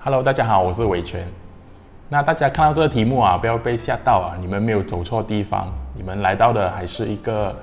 Hello， 大家好，我是伟全。那大家看到这个题目啊，不要被吓到啊，你们没有走错地方，你们来到的还是一个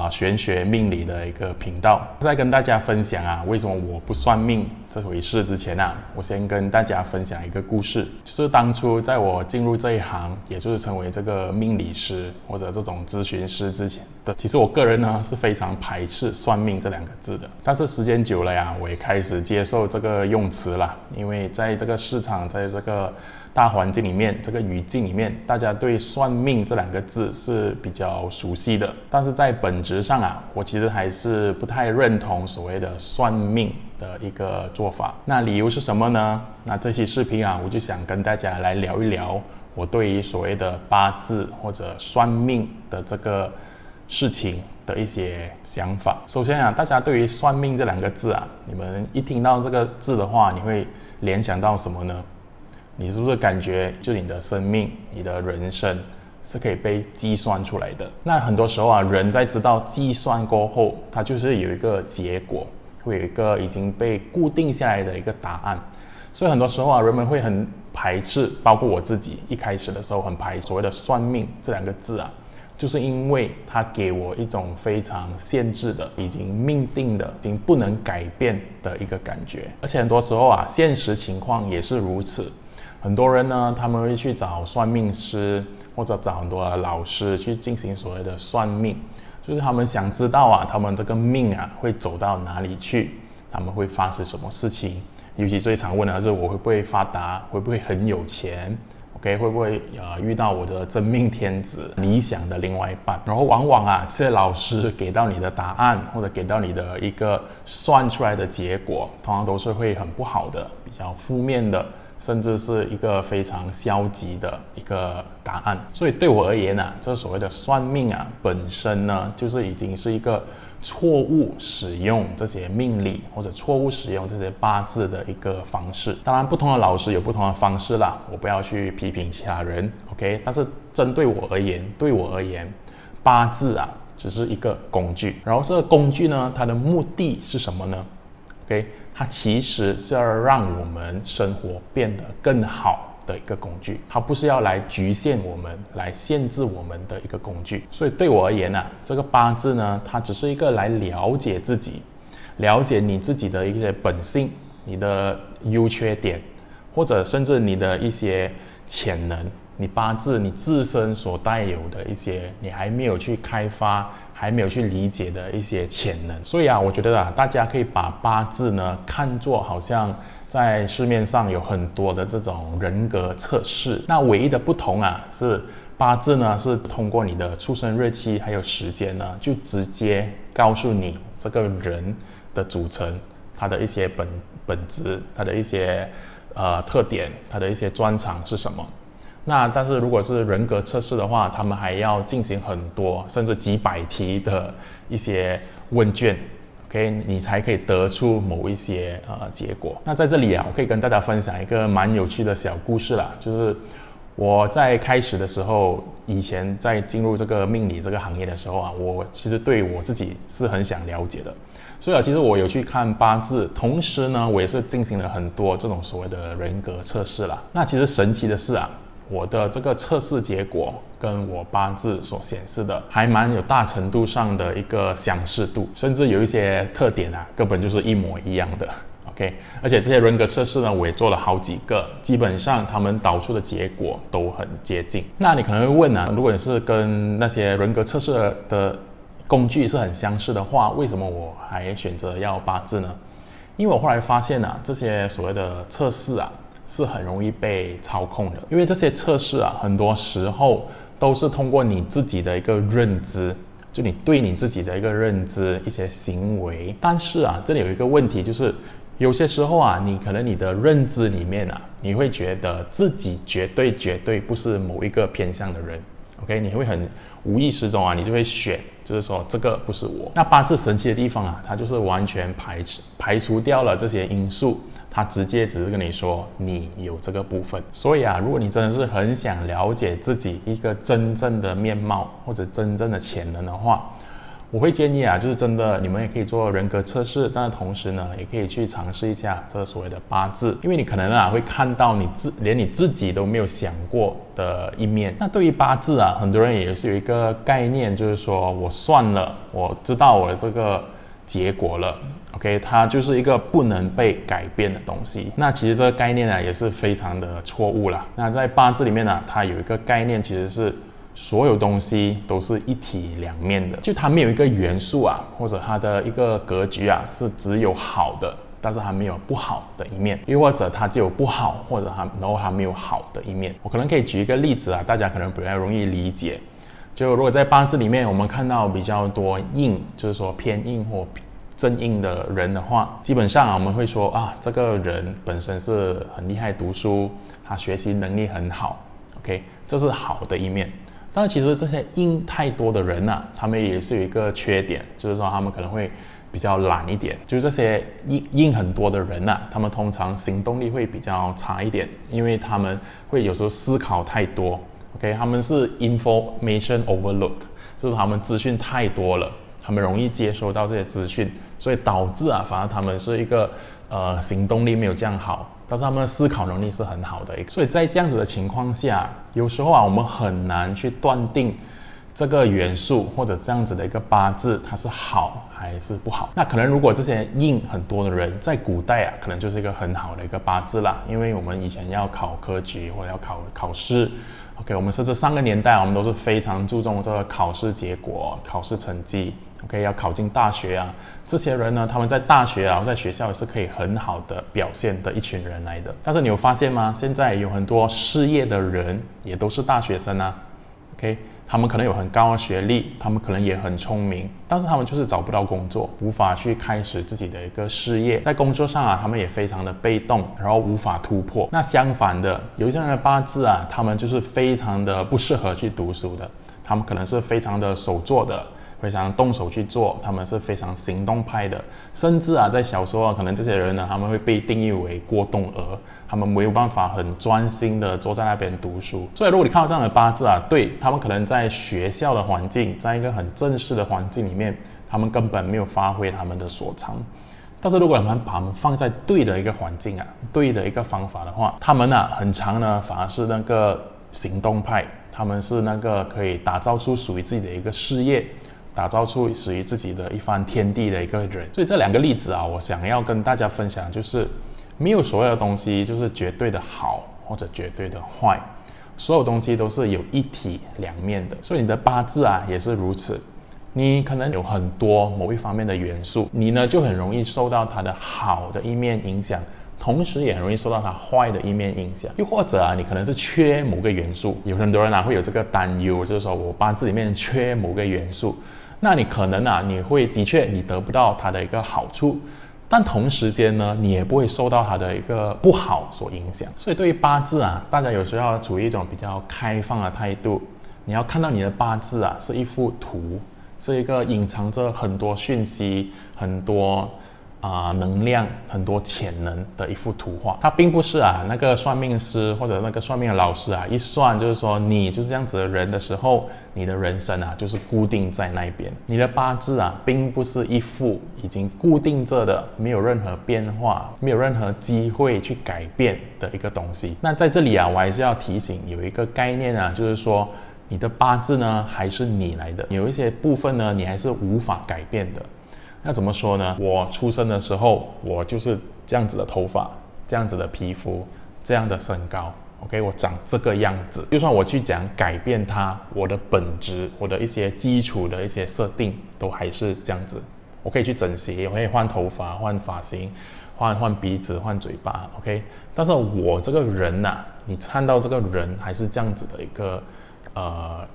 玄学命理的一个频道。在跟大家分享啊，为什么我不算命这回事之前啊，我先跟大家分享一个故事，就是当初在我进入这一行，也就是成为这个命理师或者这种咨询师之前的，其实我个人呢是非常排斥算命这两个字的。但是时间久了呀，我也开始接受这个用词了，因为在这个市场，在这个大环境里面，这个语境里面，大家对算命这两个字是比较熟悉的。但是在本质上啊，我其实还是不太认同所谓的算命的一个做法。那理由是什么呢？那这期视频啊，我就想跟大家来聊一聊我对于所谓的八字或者算命的这个事情的一些想法。首先啊，大家对于算命这两个字啊，你们一听到这个字的话，你会联想到什么呢？你是不是感觉就你的生命、你的人生是可以被计算出来的？那很多时候啊，人在知道计算过后，它就是有一个结果，会有一个已经被固定下来的一个答案。所以很多时候啊，人们会很排斥，包括我自己一开始的时候很排斥所谓的算命这两个字啊，就是因为它给我一种非常限制的、已经命定的、已经不能改变的一个感觉。而且很多时候啊，现实情况也是如此。很多人呢，他们会去找算命师或者找很多的老师去进行所谓的算命，就是他们想知道啊，他们这个命啊会走到哪里去，他们会发生什么事情。尤其最常问的是我会不会发达，会不会很有钱 ，OK， 会不会遇到我的真命天子、理想的另外一半。然后往往啊，这些老师给到你的答案或者给到你的一个算出来的结果，通常都是会很不好的，比较负面的。甚至是一个非常消极的一个答案。所以对我而言啊，这所谓的算命啊，本身呢，就是已经是一个错误使用这些命理或者错误使用这些八字的一个方式。当然，不同的老师有不同的方式啦，我不要去批评其他人 ，OK？ 但是针对我而言，八字啊，只是一个工具。然后这个工具呢，它的目的是什么呢？ OK， 它其实是要让我们生活变得更好的一个工具，它不是要来局限我们、来限制我们的一个工具。所以对我而言啊，这个八字呢，它只是一个来了解自己、了解你自己的一些本性、你的优缺点，或者甚至你的一些潜能。你八字你自身所带有的一些你还没有去开发、还没有去理解的一些潜能。所以啊，我觉得啊，大家可以把八字呢看作好像在市面上有很多的这种人格测试。那唯一的不同啊，是八字呢是通过你的出生日期还有时间呢，就直接告诉你这个人的组成，他的一些本质，他的一些特点，他的一些专长是什么。那但是如果是人格测试的话，他们还要进行很多甚至几百题的一些问卷 ，OK， 你才可以得出某一些结果。那在这里啊，我可以跟大家分享一个蛮有趣的小故事啦，就是我在开始的时候，以前在进入这个命理这个行业的时候啊，我其实对我自己是很想了解的，所以啊，其实我有去看八字，同时呢，我也是进行了很多这种所谓的人格测试啦。那其实神奇的是啊，我的这个测试结果跟我八字所显示的还蛮有大程度上的一个相似度，甚至有一些特点啊，根本就是一模一样的。OK， 而且这些人格测试呢，我也做了好几个，基本上他们导出的结果都很接近。那你可能会问啊，如果你是跟那些人格测试的工具是很相似的话，为什么我还选择要八字呢？因为我后来发现啊，这些所谓的测试啊，是很容易被操控的，因为这些测试啊，很多时候都是通过你自己的一个认知，就你对你自己的一个认知、一些行为。但是啊，这里有一个问题，就是有些时候啊，你可能你的认知里面啊，你会觉得自己绝对不是某一个偏向的人。OK， 你会很无意识中啊，你就会选，就是说这个不是我。那八字神奇的地方啊，它就是完全排除掉了这些因素。他直接只是跟你说你有这个部分。所以啊，如果你真的是很想了解自己一个真正的面貌或者真正的潜能的话，我会建议啊，就是真的你们也可以做人格测试，但是同时呢，也可以去尝试一下这所谓的八字，因为你可能啊会看到连你自己都没有想过的一面。那对于八字啊，很多人也是有一个概念，就是说我算了，我知道我的这个结果了。OK， 它就是一个不能被改变的东西。那其实这个概念呢，也是非常的错误啦。那在八字里面呢，它有一个概念，其实是所有东西都是一体两面的，就它没有一个元素啊，或者它的一个格局啊，是只有好的，但是它没有不好的一面，又或者它只有不好，或者它没有好的一面。我可能可以举一个例子啊，大家可能比较容易理解。就如果在八字里面，我们看到比较多印，就是说偏印或正印的人的话，基本上啊，我们会说啊，这个人本身是很厉害读书，他学习能力很好 ，OK， 这是好的一面。但是其实这些印太多的人啊，他们也是有一个缺点，就是说他们可能会比较懒一点。就是这些印很多的人啊，他们通常行动力会比较差一点，因为他们会有时候思考太多。OK， 他们是 information overload， 就是他们资讯太多了，他们容易接收到这些资讯，所以导致啊，反而他们是一个行动力没有这样好。但是他们的思考能力是很好的，所以在这样子的情况下，有时候啊，我们很难去断定这个元素或者这样子的一个八字它是好还是不好。那可能如果这些印很多的人在古代啊，可能就是一个很好的一个八字啦，因为我们以前要考科举或者要考试。OK， 我们甚至上个年代我们都是非常注重这个考试结果、考试成绩。OK， 要考进大学啊，这些人呢，他们在大学啊，在学校也是可以很好的表现的一群人来的。但是你有发现吗？现在有很多失业的人也都是大学生啊。OK， 他们可能有很高的学历，他们可能也很聪明，但是他们就是找不到工作，无法去开始自己的一个事业。在工作上啊，他们也非常的被动，然后无法突破。那相反的，有一些人的八字啊，他们就是非常的不适合去读书的，他们可能是非常的手做的。非常动手去做，他们是非常行动派的，甚至啊，在小时候啊，可能这些人呢，他们会被定义为过动儿，他们没有办法很专心的坐在那边读书。所以，如果你看到这样的八字啊，对他们可能在学校的环境，在一个很正式的环境里面，他们根本没有发挥他们的所长。但是，如果我们把他们放在对的一个环境啊，对的一个方法的话，他们啊，很常呢，反而是那个行动派，他们是那个可以打造出属于自己的一个事业。打造出属于自己的一番天地的一个人。所以这两个例子啊，我想要跟大家分享，就是没有所有的东西就是绝对的好或者绝对的坏，所有东西都是有一体两面的。所以你的八字啊也是如此，你可能有很多某一方面的元素，你呢就很容易受到它的好的一面影响，同时也很容易受到它坏的一面影响。又或者啊，你可能是缺某个元素，有很多人啊会有这个担忧，就是说我八字里面缺某个元素。那你可能啊，的确你得不到它的一个好处，但同时间呢，你也不会受到它的一个不好所影响。所以对于八字啊，大家有时候要处于一种比较开放的态度。你要看到你的八字啊，是一幅图，是一个隐藏着很多讯息、很多能量、很多潜能的一幅图画。它并不是啊那个算命师或者那个算命的老师啊一算就是说你就是这样子的人的时候，你的人生啊就是固定在那边。你的八字啊并不是一副已经固定着的，没有任何变化、没有任何机会去改变的一个东西。那在这里啊，我还是要提醒有一个概念啊，就是说你的八字呢还是你来的，有一些部分呢你还是无法改变的。那怎么说呢？我出生的时候，我就是这样子的头发，这样子的皮肤，这样的身高。OK， 我长这个样子。就算我去讲改变它，我的本质，我的一些基础的一些设定，都还是这样子。我可以去整形，我可以换头发、换发型、换鼻子、换嘴巴。OK， 但是我这个人呐，你看到这个人还是这样子的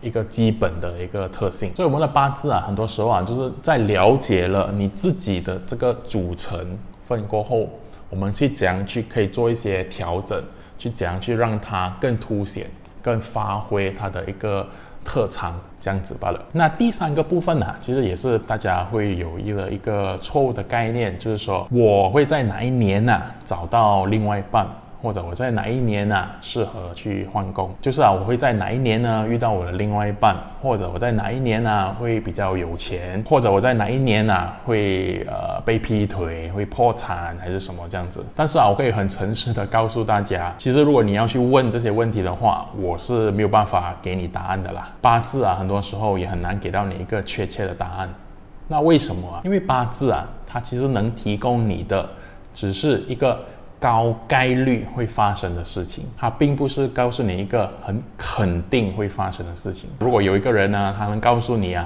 一个基本的一个特性。所以我们的八字啊，很多时候啊，就是在了解了你自己的这个组成分过后，我们去怎样去可以做一些调整，去怎样去让它更凸显、更发挥它的一个特长，这样子罢了。那第三个部分呢，其实也是大家会有一个错误的概念，就是说我会在哪一年找到另外一半，或者我在哪一年啊适合去换工，就是我会在哪一年呢遇到我的另外一半，或者我在哪一年啊会比较有钱，或者我在哪一年啊会被劈腿、会破产还是什么这样子。但是我可以很诚实的告诉大家，其实如果你要去问这些问题的话，我是没有办法给你答案的啦。八字很多时候也很难给到你一个确切的答案。那为什么因为八字它其实能提供你的只是一个高概率会发生的事情，它并不是告诉你一个很肯定会发生的事情。如果有一个人呢，他能告诉你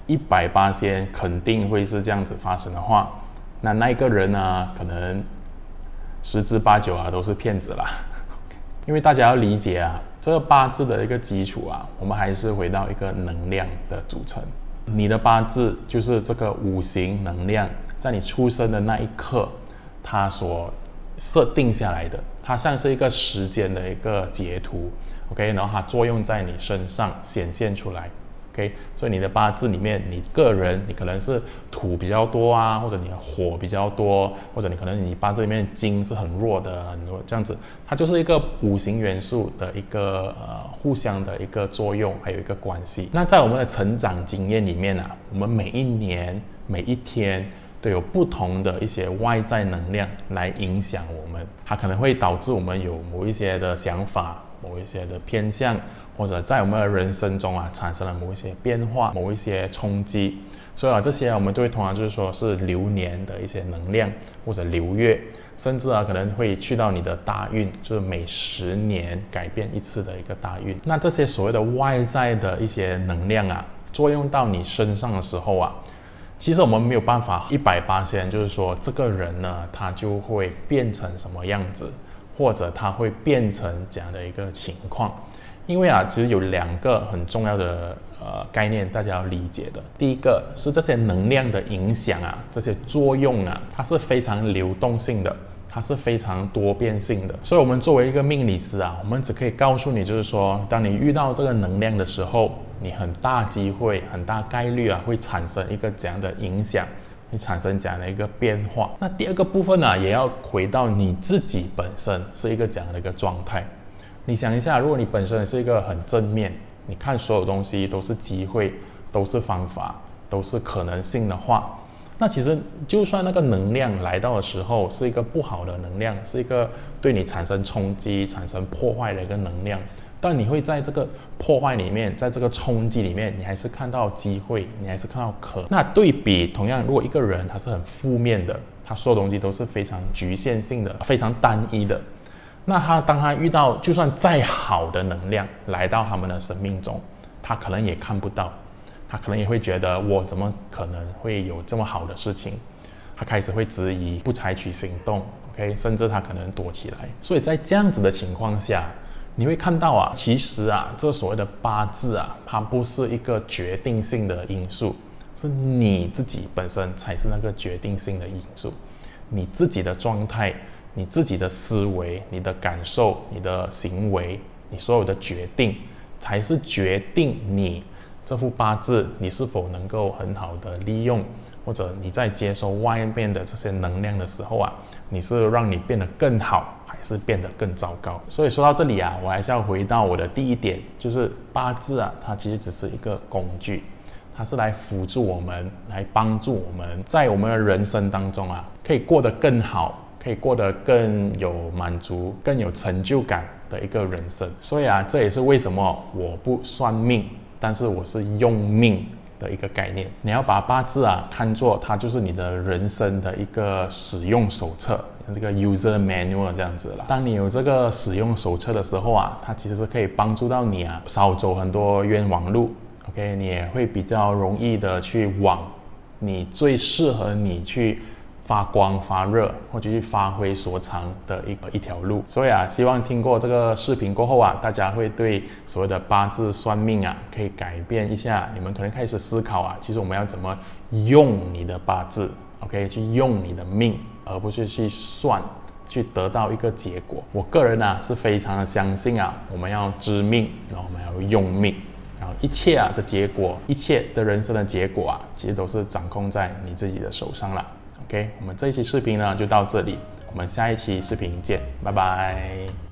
100%肯定会是这样子发生的话，那一个人呢，可能10之8九都是骗子啦。因为大家要理解这个八字的一个基础我们还是回到一个能量的组成。你的八字就是这个五行能量，在你出生的那一刻，它所设定下来的，它像是一个时间的一个截图 ，OK， 然后它作用在你身上显现出来 ，OK， 所以你的八字里面，你个人你可能是土比较多或者你的火比较多，或者你可能你八字里面金是很弱的，很弱这样子，它就是一个五行元素的一个互相的一个作用，还有一个关系。那在我们的成长经验里面我们每一年每一天都有不同的一些外在能量来影响我们，它可能会导致我们有某一些的想法、某一些的偏向，或者在我们的人生中产生了某一些变化、某一些冲击。所以这些我们都会通常就是说是流年的一些能量，或者流月，甚至可能会去到你的大运，就是每10年改变一次的一个大运。那这些所谓的外在的一些能量作用到你身上的时候其实我们没有办法100%就是说这个人呢，他就会变成什么样子，或者他会变成这样的一个情况。因为其实有2个很重要的概念大家要理解的。第一个是这些能量的影响这些作用它是非常流动性的，它是非常多变性的。所以我们作为一个命理师我们只可以告诉你，就是说当你遇到这个能量的时候，你很大机会、很大概率会产生一个这样的影响，会产生这样的一个变化。那第二个部分也要回到你自己本身是一个这样的一个状态。你想一下，如果你本身是一个很正面，你看所有东西都是机会、都是方法、都是可能性的话，那其实就算那个能量来到的时候是一个不好的能量，是一个对你产生冲击、产生破坏的一个能量，但你会在这个破坏里面，在这个冲击里面，你还是看到机会，你还是看到那对比同样，如果一个人他是很负面的，他所有东西都是非常局限性的、非常单一的，那当他遇到就算再好的能量来到他们的生命中，他可能也看不到，他可能也会觉得我怎么可能会有这么好的事情，他开始会质疑，不采取行动 ，OK， 甚至他可能躲起来。所以在这样子的情况下，你会看到其实这所谓的八字它不是一个决定性的因素，是你自己本身才是那个决定性的因素，你自己的状态。你自己的思维、你的感受、你的行为、你所有的决定，才是决定你这副八字你是否能够很好的利用，或者你在接收外面的这些能量的时候你是让你变得更好，还是变得更糟糕？所以说到这里我还是要回到我的第一点，就是八字它其实只是一个工具，它是来辅助我们，来帮助我们在我们的人生当中可以过得更好，可以过得更有满足、更有成就感的一个人生。所以这也是为什么我不算命，但是我是用命的一个概念。你要把八字看作它就是你的人生的一个使用手册，这个 user manual 这样子啦。当你有这个使用手册的时候它其实是可以帮助到你少走很多冤枉路。OK， 你也会比较容易的去往你最适合你去发光发热，或者去发挥所长的一条路。所以希望听过这个视频过后大家会对所谓的八字算命可以改变一下，你们可能开始思考其实我们要怎么用你的八字 ，OK， 去用你的命，而不是去算，去得到一个结果。我个人是非常的相信我们要知命，然后我们要用命。然后一切的结果，一切的人生的结果其实都是掌控在你自己的手上了。OK， 我们这一期视频呢就到这里，我们下一期视频见，拜拜。